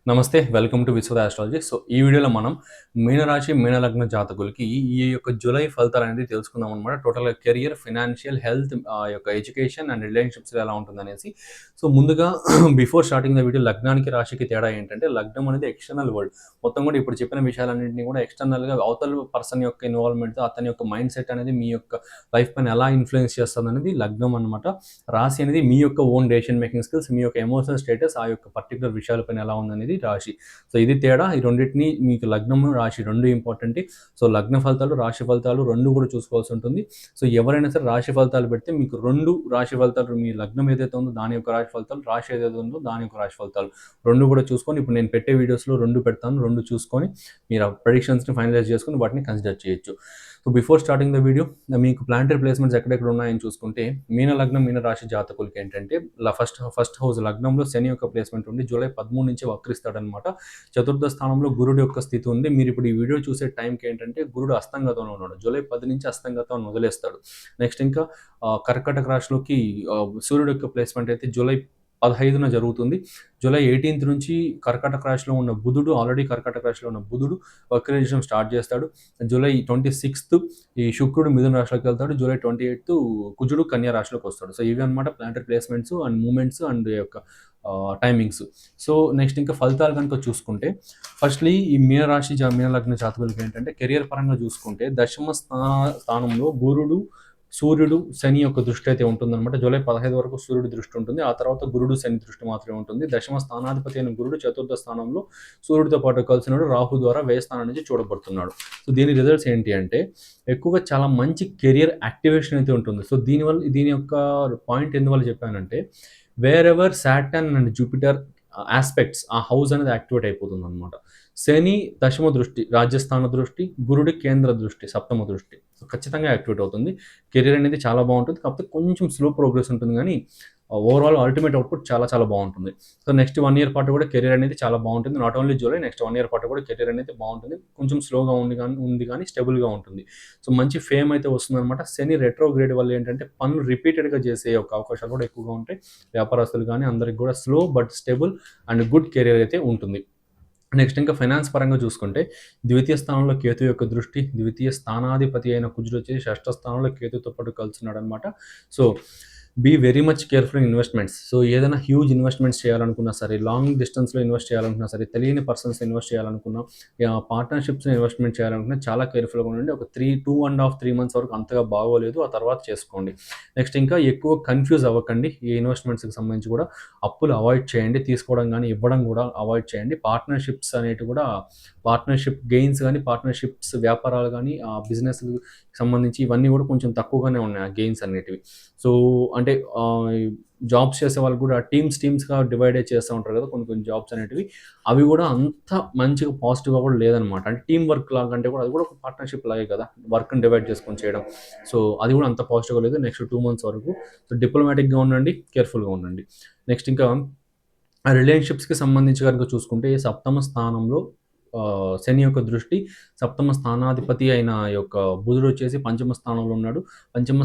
నమస్తే. Welcome to Vishwada astrology. So, ఈ వీడియోలో మనం మీనరాశి, మీనలగ్న జాతకులకి ఈ యొక్క జూలై ఫలితాలనేది తెలుసుకుందామనమాట. టోటల్‌గా కెరియర్, ఫైనాన్షియల్, హెల్త్ యొక్క ఎడ్యుకేషన్ అండ్ రిలేషన్‌షిప్స్‌లో ఎలా ఉంటుందనేసి. సో, ముందుగా బిఫోర్ స్టార్టింగ్ ద వీడియో లగ్నానికి, రాశికి తేడా ఏంటంటే, లగ్నం అనేది ఎక్స్‌టర్నల్ వరల్డ్. మొత్తం కూడా ఇప్పుడు చెప్పిన విషయాలన్నింటిని కూడా ఎక్స్‌టర్నల్‌గా అవతల పర్సన్ యొక్క ఇన్వాల్వ్‌మెంట్‌తో, అతని యొక్క మైండ్ సెట్ అనేది మీ యొక్క లైఫ్ పైన ఎలా ఇన్‌ఫ్లూయెన్స్ చేస్తుందనేది లగ్నం అనమాట. రాశి అనేది మీ యొక్క ఓన్ డెసిషన్ మేకింగ్ స్కిల్స్, మీ యొక్క ఎమోషనల్ స్టేటస్, ఆ యొక్క పర్టిక్యులర్ విషయాలపైన ఎలా ఉందనేది రాశి. సో, ఇది తేడా. ఈ రెండిటిని మీకు లగ్నము, రాశి 2 ఇంపార్టెంటే. సో, లగ్న ఫలితాలు, రాశి ఫలితాలు 2 కూడా చూసుకోవాల్సి ఉంటుంది. సో, ఎవరైనా సరే రాశి ఫలితాలు పెడితే మీకు 2 రాశి ఫలితాలు, మీ లగ్నం ఏదైతే ఉందో దాని యొక్క రాశి ఫలితాలు, రాశి ఏదైతే ఉందో దాని యొక్క రాశి ఫలితాలు 2 కూడా చూసుకొని, ఇప్పుడు నేను పెట్టే వీడియోస్‌లో 2 పెడతాను. 2 చూసుకొని మీరు ఆ ప్రెడిక్షన్స్‌ని ఫైనలైజ్ చేసుకొని వాటిని కన్సిడర్ చేయొచ్చు. So, before starting the video మీకు ప్లానెటరీ ప్లేస్‌మెంట్స్ ఎక్కడెక్కడ ఉన్నాయని చూసుకుంటే, మీన లగ్నం, మీన రాశి జాతకులకి ఏంటంటే ఫస్ట్ హౌస్ లగ్నంలో శని యొక్క ప్లేస్‌మెంట్ ఉండి జూలై 13 నుంచి వక్రిస్తాడనమాట. చతుర్థ స్థానంలో గురుడు యొక్క స్థితి ఉంది. మీరు ఇప్పుడు ఈ వీడియో చూసే టైంకి ఏంటంటే గురుడు అస్తంగతంలో ఉన్నాడు. జూలై 10 నుంచి అస్తంగతాన్ని వదిలేస్తాడు. నెక్స్ట్ ఇంకా కర్కాటక రాశిలోకి సూర్యుడు యొక్క ప్లేస్‌మెంట్ అయితే జూలై 15న జరుగుతుంది. జూలై 18 నుంచి కర్కాటక రాశిలో ఉన్న బుధుడు, ఆల్రెడీ కర్కాటక రాశిలో ఉన్న బుధుడు వక్రీజం స్టార్ట్ చేస్తాడు. జూలై 26 ఈ శుక్రుడు మిథున రాశిలోకి వెళ్తాడు. జూలై 28 కుజుడు కన్యా రాశిలోకి వస్తాడు. సో, ఇవి అనమాట planetary placements and movements and యొక్క టైమింగ్స్. సో, నెక్స్ట్ ఇంకా ఫలితాలు కనుక చూసుకుంటే, ఫస్ట్‌లీ ఈ మీనరాశి, మీన లగ్న జాతకులకి ఏంటంటే కెరియర్ పరంగా చూసుకుంటే దశమ స్థానంలో గురుడు, సూర్యుడు, శని యొక్క దృష్టి అయితే ఉంటుందన్నమాట. జూలై 15 వరకు సూర్యుడి దృష్టి ఉంటుంది. ఆ తర్వాత గురుడు, శని దృష్టి మాత్రమే ఉంటుంది. దశమ స్థానాధిపతి అయిన గురుడు చతుర్థ స్థానంలో సూర్యుడితో పాటు కలిసినాడు. రాహు ద్వారా వ్యయ స్థానం నుంచి చూడబడుతున్నాడు. సో, దీని రిజల్ట్స్ ఏంటి అంటే ఎక్కువగా చాలా మంచి కెరియర్ యాక్టివేషన్ అయితే ఉంటుంది. సో, దీని యొక్క పాయింట్ ఎందువల్ల చెప్పానంటే, wear ever Saturn and Jupiter aspects ఆ హౌస్ అనేది యాక్టివేట్ అయిపోతుందన్నమాట. శని దశమ దృష్టి, రాజ్యస్థాన దృష్టి, గురుడి కేంద్ర దృష్టి, సప్తమ దృష్టి. సో, ఖచ్చితంగా యాక్టివేట్ అవుతుంది. కెరీర్ అనేది చాలా బాగుంటుంది. కాకపోతే కొంచెం స్లో ప్రోగ్రెస్ ఉంటుంది కానీ ఓవరాల్ అల్టిమేట్ అవుట్‌పుట్ చాలా చాలా బాగుంటుంది. సో, నెక్స్ట్ 1 ఇయర్ పాటు కూడా కెరీర్ అనేది చాలా బాగుంటుంది. Not only July, next 1 year పాటు కూడా కెరీర్ అనేది బాగుంటుంది. కొంచెం స్లోగా ఉంది కానీ స్టేబుల్‌గా ఉంటుంది. సో, మంచి ఫేమ్ అయితే వస్తుందనమాట. శని రెట్రోగ్రేడ్ వల్ల ఏంటంటే పనులు రిపీటెడ్‌గా చేసే యొక్క అవకాశాలు కూడా ఎక్కువగా ఉంటాయి. వ్యాపారస్తులు కానీ అందరికి కూడా slow but stable and good career అయితే ఉంటుంది. నెక్స్ట్ ఇంకా ఫైనాన్స్ పరంగా చూసుకుంటే, ద్వితీయ స్థానంలో కేతు యొక్క దృష్టి, ద్వితీయ స్థానాధిపతి అయిన కుజుడు వచ్చేసి షష్ఠ స్థానంలో కేతుతో పాటు కలిసున్నాడనమాట. So, be very much careful in investments. So, ఏదైనా హ్యూజ్ ఇన్వెస్ట్‌మెంట్స్ చేయాలనుకున్నా సరే, లాంగ్ డిస్టెన్స్‌లో ఇన్వెస్ట్ చేయాలనుకున్నా సరే, తెలియని పర్సన్స్ ఇన్వెస్ట్ చేయాలనుకున్నా, పార్ట్నర్‌షిప్స్‌లో ఇన్వెస్ట్‌మెంట్ చేయాలనుకున్నా చాలా కేర్‌ఫుల్‌గా ఉండండి. ఒక 2.5, 3 మంత్స్ వరకు అంతగా బాగోలేదు. ఆ తర్వాత చేసుకోండి. నెక్స్ట్ ఇంకా ఎక్కువ కన్‌ఫ్యూజ్ అవ్వకండి. ఈ ఇన్వెస్ట్‌మెంట్స్‌కి సంబంధించి కూడా అప్పులు అవాయిడ్ చేయండి. తీసుకోవడం గానీ, ఇవ్వడం కూడా అవాయిడ్ చేయండి. పార్ట్నర్‌షిప్స్ అనేటివి కూడా పార్ట్నర్‌షిప్ గెయిన్స్ గానీ, పార్ట్నర్‌షిప్స్ వ్యాపారాలు గానీ, బిజినెస్‌లు సంబంధించి ఇవన్నీ కూడా కొంచెం తక్కువగానే ఉన్నాయి ఆ గెయిన్స్ అనేటివి. సో, అంటే జాబ్స్ చేసే వాళ్ళు కూడా టీమ్స్‌గా డివైడ్ చేస్తా ఉంటారు కదా! కొన్ని కొన్ని జాబ్స్ అనేటివి. అవి కూడా అంత మంచిగా పాజిటివ్‌గా కూడా లేదనమాట. అంటే టీమ్ వర్క్ లాగా అంటే కూడా అది కూడా ఒక పార్ట్నర్‌షిప్ లాగే కదా! వర్క్‌ని డివైడ్ చేసుకొని చేయడం. సో, అది కూడా అంత పాజిటివ్‌గా లేదు. నెక్స్ట్ 2 మంత్స్ వరకు. సో, డిప్లొమాటిక్‌గా ఉండండి. కేర్‌ఫుల్‌గా ఉండండి. నెక్స్ట్ ఇంకా రిలేషన్‌షిప్స్‌కి సంబంధించి గనుక చూసుకుంటే సప్తమ స్థానంలో శని యొక్క దృష్టి, సప్తమ స్థానాధిపతి అయిన యొక్క బుధుడొచ్చేసి పంచమ స్థానంలో ఉన్నాడు. పంచమ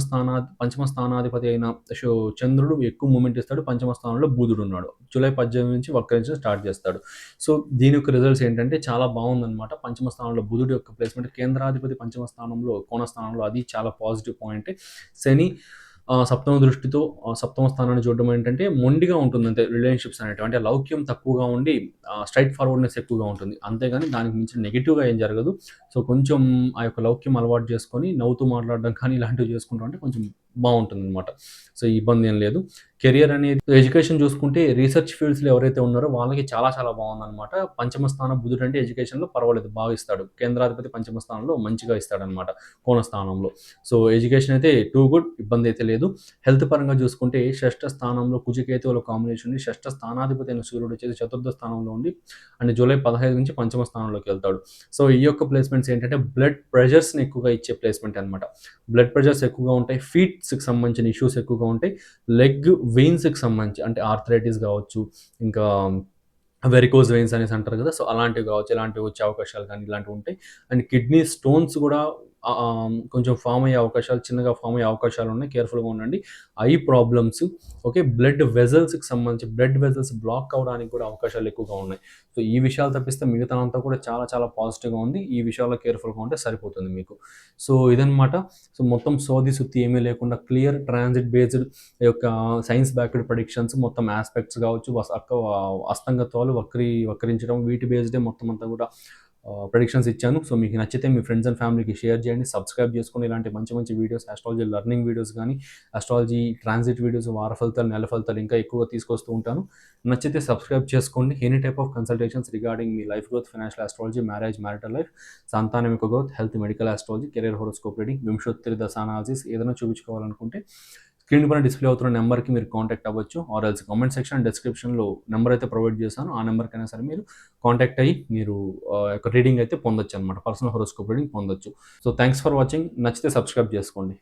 స్థానాధిపతి అయిన చంద్రుడు ఎక్కువ మూవ్‌మెంట్ ఇస్తాడు. పంచమ స్థానంలో బుధుడున్నాడు. జూలై 18 నుంచి వక్రించడం స్టార్ట్ చేస్తాడు. సో, దీని యొక్క రిజల్ట్స్ ఏంటంటే చాలా బాగుందనమాట. పంచమ స్థానంలో బుధుడు యొక్క ప్లేస్‌మెంట్, కేంద్రాధిపతి పంచమ స్థానంలో, కోణ స్థానంలో అది చాలా పాజిటివ్ పాయింటే. శని సప్తమ దృష్టితో సప్తమ స్థానాన్ని చూడడం ఏంటంటే మొండిగా ఉంటుంది అంతే రిలేషన్‌షిప్స్ అనేటివి. అంటే లౌక్యం తక్కువగా ఉండి స్ట్రెయిట్ ఫార్వర్డ్‌నెస్ ఎక్కువగా ఉంటుంది. అంతేగాని దానికి మించి నెగెటివ్‌గా ఏం జరగదు. సో, కొంచెం ఆ యొక్క లౌక్యం అలవాటు చేసుకొని నవ్వుతూ మాట్లాడడం కానీ ఇలాంటివి చేసుకుంటూ ఉంటే కొంచెం బావుంటుందనమాట. సో, ఇబ్బంది ఏం లేదు. కెరియర్ అనేది ఎడ్యుకేషన్ చూసుకుంటే రీసెర్చ్ ఫీల్డ్స్‌లో ఎవరైతే ఉన్నారో వాళ్ళకి చాలా చాలా బావుందనమాట. పంచమ స్థానం బుధుడు అంటే ఎడ్యుకేషన్‌లో పర్వాలేదు బాగా ఇస్తాడు. కేంద్రాధిపతి పంచమ స్థానంలో మంచిగా ఇస్తాడనమాట కోణ స్థానంలో. సో, ఎడ్యుకేషన్ అయితే టూ గుడ్, ఇబ్బంది అయితే లేదు. హెల్త్ పరంగా చూసుకుంటే షష్ఠ స్థానంలో కుజకేతువుల కాంబినేషన్ ఉంది. షష్ఠ స్థానాధిపతి అయిన సూర్యుడు వచ్చేసి చతుర్థ స్థానంలో ఉండి అండ్ జూలై 15 నుంచి పంచమ స్థానంలోకి వెళ్తాడు. సో, ఈ యొక్క ప్లేస్‌మెంట్స్ ఏంటంటే బ్లడ్ ప్రెషర్స్‌ని ఎక్కువగా ఇచ్చే ప్లేస్‌మెంట్ అనమాట. బ్లడ్ ప్రెషర్స్ ఎక్కువగా ఉంటాయి. ఫీట్స్‌కి సంబంధించిన ఇష్యూస్ ఎక్కువగా ఉంటాయి. లెగ్ వెయిన్స్‌కి సంబంధించి అంటే ఆర్థరైటిస్ కావచ్చు, ఇంకా వెరికోజ్ వెయిన్స్ అనేసి అంటారు కదా! సో, అలాంటివి కావచ్చు. ఇలాంటివి వచ్చే అవకాశాలు కానీ ఇలాంటివి ఉంటాయి. అండ్ కిడ్నీ స్టోన్స్ కూడా కొంచెం ఫార్మ్ అయ్యే అవకాశాలు, చిన్నగా ఫార్మ్ అయ్యే అవకాశాలున్నాయి. కేర్‌ఫుల్‌గా ఉండండి. Eye problems, okay. బ్లడ్ వెసల్స్‌కి సంబంధించి బ్లడ్ వెసల్స్ బ్లాక్ అవ్వడానికి కూడా అవకాశాలు ఎక్కువగా ఉన్నాయి. సో, ఈ విషయాలు తప్పిస్తే మిగతాదంతా కూడా చాలా చాలా పాజిటివ్‌గా ఉంది. ఈ విషయాల్లో కేర్‌ఫుల్‌గా ఉంటే సరిపోతుంది మీకు. సో, ఇదనమాట. సో, మొత్తం సోది సుత్తి ఏమీ లేకుండా క్లియర్ ట్రాన్సిట్ బేస్డ్ ఈ యొక్క సైన్స్ బ్యాక్డ్ ప్రెడిక్షన్స్ మొత్తం యాస్పెక్ట్స్ కావచ్చు, అస్తంగత్వాలు వక్రించడం వీటి బేస్డే మొత్తం అంతా కూడా ప్రెడిక్షన్స్ ఇచ్చాను. సో, మీకు నచ్చితే మీ ఫ్రెండ్స్ అండ్ ఫ్యామిలీకి షేర్ చేయండి. సబ్స్క్రైబ్ చేసుకొని ఇలాంటి మంచి మంచి వీడియోస్, ఆస్ట్రాలజీ లెర్నింగ్ వీడియోస్ గానీ, ఆస్ట్రాలజీ ట్రాన్సిట్ వీడియోస్, వార ఫలితాలు, నెల ఫలితాలు ఇంకా ఎక్కువగా తీసుకొస్తూ ఉంటాను. నచ్చితే సబ్స్క్రైబ్ చేసుకోండి. Any type of consultations regarding మీ life growth, financial astrology, marriage, marital life, సంతానం యొక్క growth, health, medical astrology, career horoscope reading, వింశోత్తరి దశ అనాలిసిస్ ఏదైనా చూపించుకోవాలనుకుంటే స్క్రీన్ పైన డిస్ప్లే అవుతున్న నెంబర్కి మీరు కాంటాక్ట్ అవ్వచ్చు. ఆర్ ఎల్స్ కామెంట్ సెక్షన్, డిస్క్రిప్షన్‌లో నెంబర్ అయితే ప్రొవైడ్ చేశాను. ఆ నెంబర్‌కైనా సరే మీరు కాంటాక్ట్ అయ్యి మీరు యొక్క రీడింగ్ అయితే పొందొచ్చనమాట. పర్సనల్ హోరోస్కోప్ రీడింగ్ పొందొచ్చు. So, thanks for watching. నచ్చితే సబ్స్క్రైబ్ చేసుకోండి.